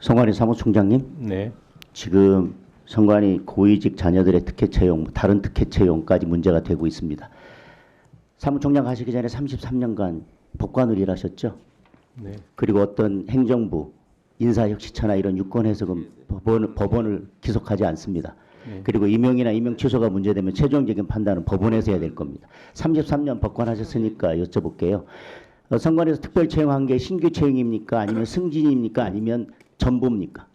성관이 사무총장님, 네. 지금 성관이 고위직 자녀들의 특혜 채용, 다른 특혜 채용까지 문제가 되고 있습니다. 사무총장 하시기 전에 33년간 법관을 일하셨죠? 네. 그리고 어떤 행정부, 인사혁신처나 이런 유권 해석은 법원을 기속하지 않습니다. 네. 그리고 임용이나 임용 취소가 문제되면 최종적인 판단은 법원에서 해야 될 겁니다. 33년 법관 하셨으니까 여쭤볼게요. 선관위에서 특별 채용한 게 신규 채용입니까? 아니면 승진입니까? 아니면 전부입니까?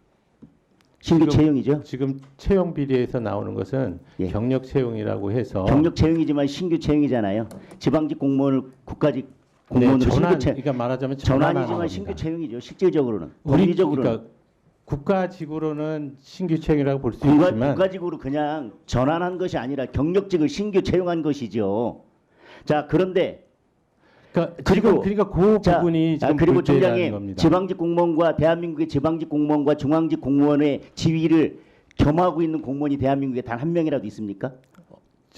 신규 채용이죠? 지금 채용 비리에서 나오는 것은 예. 경력 채용이라고 해서 경력 채용이지만 신규 채용이잖아요. 지방직 공무원을 국가직 공무원으로 네, 전환, 신규 채용. 그러니까 말하자면 전환이지만 신규 채용이죠. 실질적으로는. 법리적으로는. 그러니까 국가직으로는 신규 채용이라고 볼 수 있지만 국가직으로 그냥 전환한 것이 아니라 경력직을 신규 채용한 것이죠. 자, 그런데 그러니까 그 부분이 지금 그리고 문제라는 총장님, 겁니다. 지방직 공무원과 대한민국의 지방직 공무원과 중앙직 공무원의 지위를 겸하고 있는 공무원이 대한민국에 단 한 명이라도 있습니까?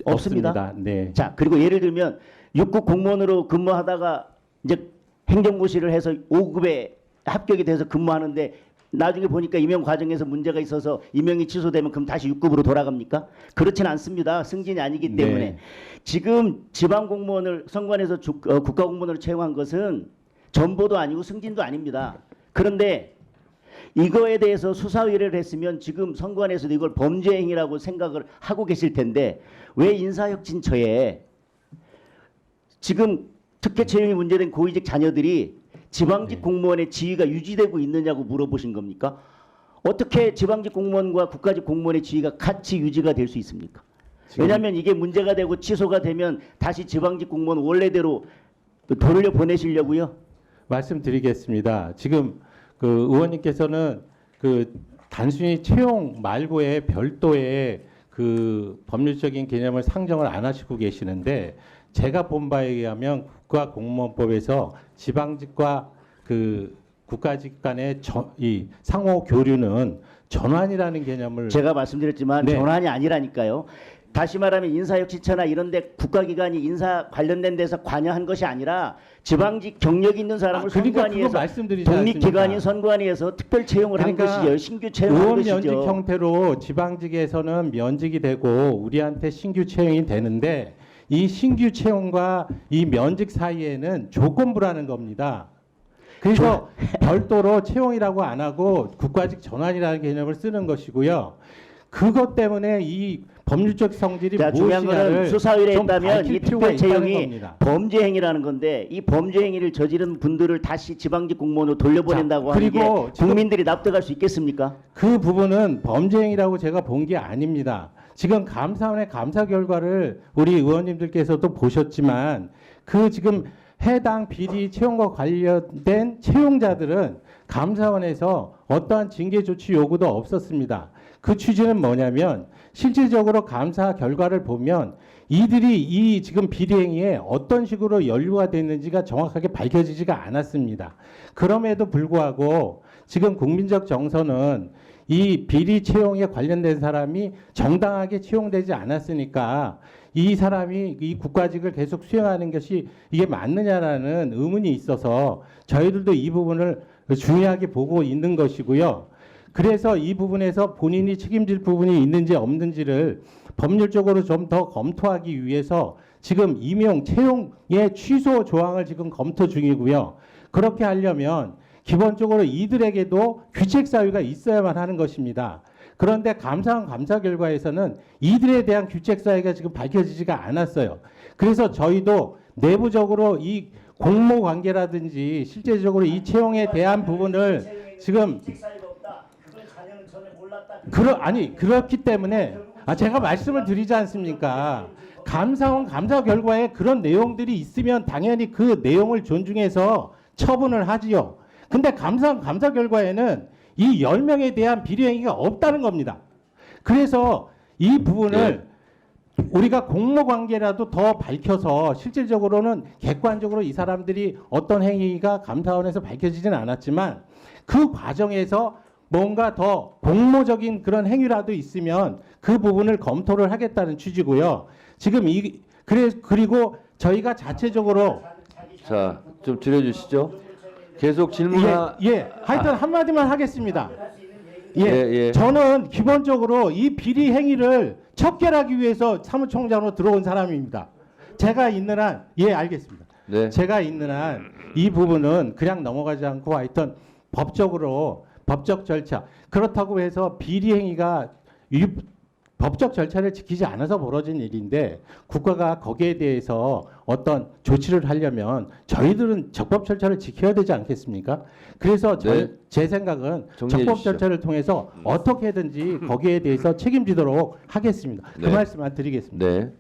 없습니다. 네. 자, 그리고 예를 들면 6급 공무원으로 근무하다가 이제 행정고시를 해서 5급에 합격이 돼서 근무하는데 나중에 보니까 임용 과정에서 문제가 있어서 임용이 취소되면 그럼 다시 6급으로 돌아갑니까? 그렇지는 않습니다. 승진이 아니기 때문에. 네. 지금 지방 공무원을 선관에서 국가 공무원으로 채용한 것은 전보도 아니고 승진도 아닙니다. 그런데 이거에 대해서 수사 의뢰를 했으면 지금 선관에서도 이걸 범죄 행위라고 생각을 하고 계실 텐데 왜 인사혁신처에 지금 특혜 채용이 문제된 고위직 자녀들이 지방직 네. 공무원의 지위가 유지되고 있느냐고 물어보신 겁니까? 어떻게 지방직 공무원과 국가직 공무원의 지위가 같이 유지가 될 수 있습니까? 왜냐하면 이게 문제가 되고 취소가 되면 다시 지방직 공무원 원래대로 돌려 보내시려고요? 말씀드리겠습니다. 지금 그 의원님께서는 그 단순히 채용 말고의 별도의 그 법률적인 개념을 상정을 안 하시고 계시는데 제가 본 바에 의하면 국가공무원법에서 지방직과 그 국가직 간의 이 상호 교류는 전환이라는 개념을 제가 말씀드렸지만 네. 전환이 아니라니까요. 다시 말하면 인사혁신처나 이런 데 국가기관이 인사 관련된 데서 관여한 것이 아니라 지방직 경력 있는 사람을 그러니까 그거 선관위에서 말씀드리지 독립기관인 않습니까? 선관위에서 특별 채용을 한 그러니까 것이죠. 신규 채용한 의원 것이죠. 면직 형태로 지방직에서는 면직이 되고 우리한테 신규 채용이 되는데 이 신규 채용과 이 면직 사이에는 조건부라는 겁니다. 그래서 별도로 채용이라고 안 하고 국가직 전환이라는 개념을 쓰는 것이고요. 그것 때문에 이 법률적 성질이 자, 중요한 거는 무엇이냐를 수사 좀 의뢰했다면 밝힐 이 필요가 특별 있다는 채용이 겁니다. 범죄 행위라는 건데 이 범죄 행위를 저지른 분들을 다시 지방직 공무원으로 돌려보낸다고 자, 하는 게 그리고 지금 국민들이 납득할 수 있겠습니까? 그 부분은 범죄행위라고 제가 본 게 아닙니다. 지금 감사원의 감사 결과를 우리 의원님들께서도 보셨지만 그 지금 해당 비리 채용과 관련된 채용자들은 감사원에서 어떠한 징계 조치 요구도 없었습니다. 그 취지는 뭐냐면 실질적으로 감사 결과를 보면 이들이 이 지금 비리 행위에 어떤 식으로 연루가 됐는지가 정확하게 밝혀지지가 않았습니다. 그럼에도 불구하고 지금 국민적 정서는 이 비리 채용에 관련된 사람이 정당하게 채용되지 않았으니까 이 사람이 이 국가직을 계속 수행하는 것이 이게 맞느냐라는 의문이 있어서 저희들도 이 부분을 중요하게 보고 있는 것이고요. 그래서 이 부분에서 본인이 책임질 부분이 있는지 없는지를 법률적으로 좀 더 검토하기 위해서 지금 임용 채용의 취소 조항을 지금 검토 중이고요. 그렇게 하려면 기본적으로 이들에게도 규책 사유가 있어야만 하는 것입니다. 그런데 감사원 감사 결과에서는 이들에 대한 규책 사유가 지금 밝혀지지가 않았어요. 그래서 저희도 내부적으로 이 공모 관계라든지 실제적으로 이 채용에 대한 부분을 지금 그렇기 때문에 제가 말씀을 드리지 않습니까? 감사원 감사 결과에 그런 내용들이 있으면 당연히 그 내용을 존중해서 처분을 하지요. 근데 감사 결과에는 이 10명에 대한 비리 행위가 없다는 겁니다. 그래서 이 부분을 우리가 공모 관계라도 더 밝혀서 실질적으로는 객관적으로 이 사람들이 어떤 행위가 감사원에서 밝혀지진 않았지만 그 과정에서 뭔가 더 공모적인 그런 행위라도 있으면 그 부분을 검토를 하겠다는 취지고요. 지금 그리고 저희가 자체적으로 자, 좀 줄여주시죠. 계속 질문하. 하여튼 한마디만 하겠습니다. 예, 예. 저는 기본적으로 이 비리 행위를 척결하기 위해서 사무총장으로 들어온 사람입니다. 제가 있는 한, 알겠습니다. 네. 제가 있는 한 이 부분은 그냥 넘어가지 않고 하여튼 법적으로 법적 절차, 그렇다고 해서 비리 행위가 법적 절차를 지키지 않아서 벌어진 일인데 국가가 거기에 대해서 어떤 조치를 하려면 저희들은 적법 절차를 지켜야 되지 않겠습니까? 그래서 네. 제 생각은 정리해 적법 주시죠. 절차를 통해서 어떻게든지 거기에 대해서 책임지도록 하겠습니다. 네. 그 말씀만 드리겠습니다. 네.